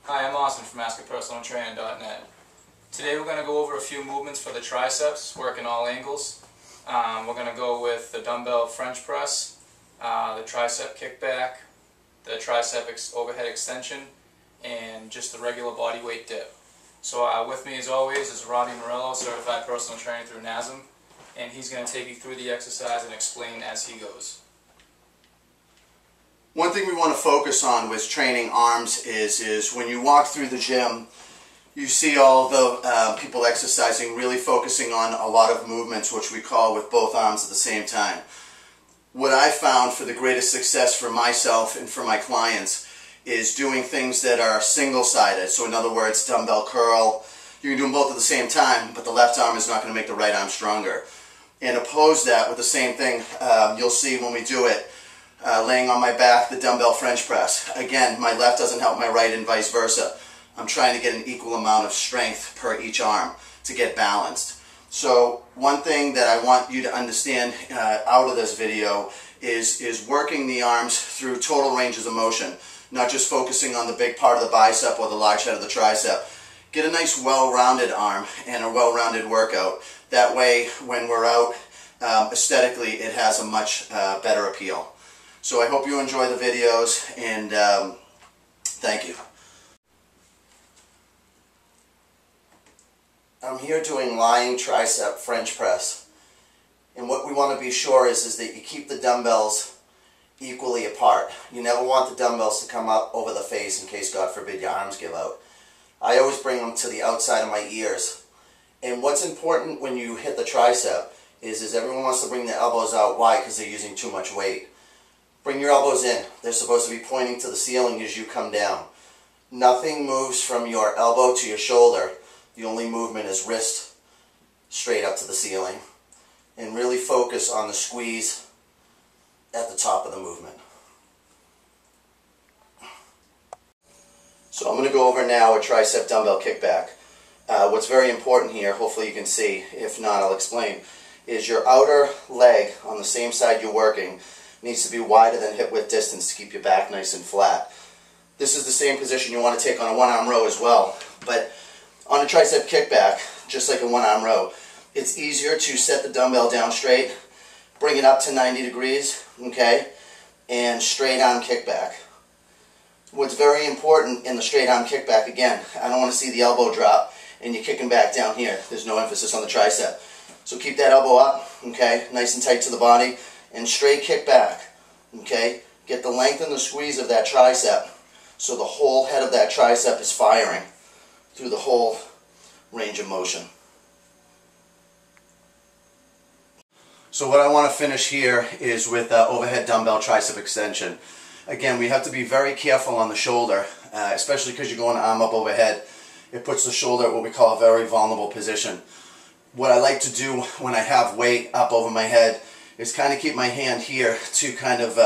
Hi, I'm Austin from AskAPersonalTrainer.net. Today we're going to go over a few movements for the triceps, working all angles. We're going to go with the dumbbell French press, the tricep kickback, the tricep overhead extension, and just the regular body weight dip. So with me as always is Robbie Morello, Certified Personal Trainer through NASM, and he's going to take you through the exercise and explain as he goes. One thing we want to focus on with training arms is when you walk through the gym, you see all the people exercising, really focusing on a lot of movements, which we call with both arms at the same time. What I found for the greatest success for myself and for my clients is doing things that are single-sided. So in other words, dumbbell curl. You can do them both at the same time, but the left arm is not going to make the right arm stronger. And oppose that with the same thing you'll see when we do it. Laying on my back, the dumbbell French press. Again, my left doesn't help my right and vice versa. I'm trying to get an equal amount of strength per each arm to get balanced. So one thing that I want you to understand out of this video is working the arms through total ranges of motion, not just focusing on the big part of the bicep or the large head of the tricep. Get a nice well-rounded arm and a well-rounded workout. That way, when we're out, aesthetically, it has a much better appeal. So I hope you enjoy the videos, and thank you. I'm here doing lying tricep French press. And what we want to be sure is that you keep the dumbbells equally apart. You never want the dumbbells to come up over the face in case, God forbid, your arms give out. I always bring them to the outside of my ears. And what's important when you hit the tricep is everyone wants to bring their elbows out. Why? Because they're using too much weight. Bring your elbows in. They're supposed to be pointing to the ceiling as you come down. Nothing moves from your elbow to your shoulder. The only movement is wrist straight up to the ceiling. And really focus on the squeeze at the top of the movement. So I'm going to go over now a tricep dumbbell kickback. What's very important here, hopefully you can see, if not I'll explain, is your outer leg on the same side you're working needs to be wider than hip width distance to keep your back nice and flat. This is the same position you want to take on a one-arm row as well. But on a tricep kickback, just like a one-arm row, it's easier to set the dumbbell down straight, bring it up to 90 degrees, okay, and straight arm kickback. What's very important in the straight arm kickback, again, I don't want to see the elbow drop and you're kicking back down here. There's no emphasis on the tricep. So keep that elbow up, okay, nice and tight to the body, and straight kick back, okay? Get the length and the squeeze of that tricep so the whole head of that tricep is firing through the whole range of motion. So what I want to finish here is with overhead dumbbell tricep extension. Again, we have to be very careful on the shoulder, especially because you're going arm up overhead. It puts the shoulder at what we call a very vulnerable position. What I like to do when I have weight up over my head is kind of keep my hand here to kind of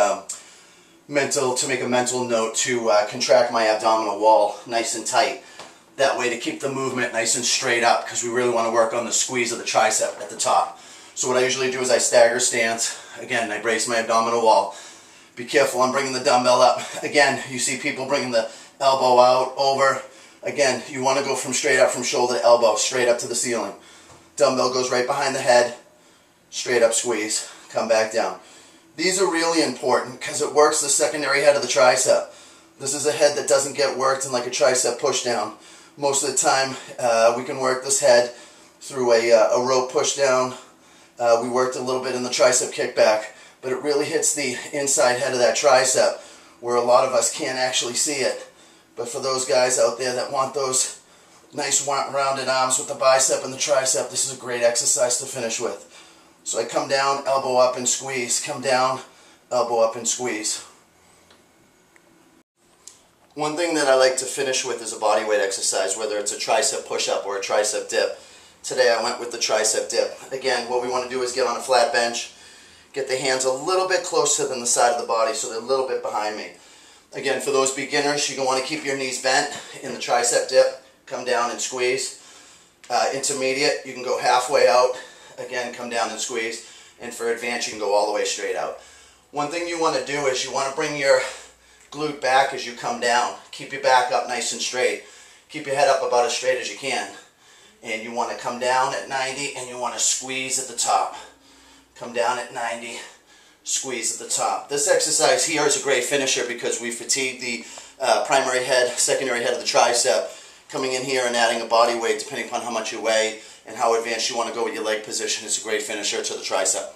make a mental note to contract my abdominal wall nice and tight. That way to keep the movement nice and straight up, because we really want to work on the squeeze of the tricep at the top. So what I usually do is I stagger stance. Again, I brace my abdominal wall. Be careful, I'm bringing the dumbbell up. Again, you see people bringing the elbow out, over. Again, you want to go from straight up from shoulder to elbow, straight up to the ceiling. Dumbbell goes right behind the head, straight up squeeze. Come back down. These are really important because it works the secondary head of the tricep. This is a head that doesn't get worked in like a tricep push down. Most of the time we can work this head through a rope push down. We worked a little bit in the tricep kickback, but it really hits the inside head of that tricep where a lot of us can't actually see it. But for those guys out there that want those nice rounded arms with the bicep and the tricep, this is a great exercise to finish with. So I come down, elbow up and squeeze, come down, elbow up and squeeze. One thing that I like to finish with is a body weight exercise, whether it's a tricep push-up or a tricep dip. Today I went with the tricep dip. Again, what we want to do is get on a flat bench, get the hands a little bit closer than the side of the body so they're a little bit behind me. Again, for those beginners, you're going to want to keep your knees bent in the tricep dip, come down and squeeze. Intermediate, you can go halfway out. Again, come down and squeeze. And for advanced, you can go all the way straight out. One thing you want to do is you want to bring your glute back as you come down. Keep your back up nice and straight. Keep your head up about as straight as you can. And you want to come down at 90 and you want to squeeze at the top. Come down at 90, squeeze at the top. This exercise here is a great finisher because we fatigue the primary head, secondary head of the tricep. Coming in here and adding a body weight depending upon how much you weigh and how advanced you want to go with your leg position is a great finisher to the tricep.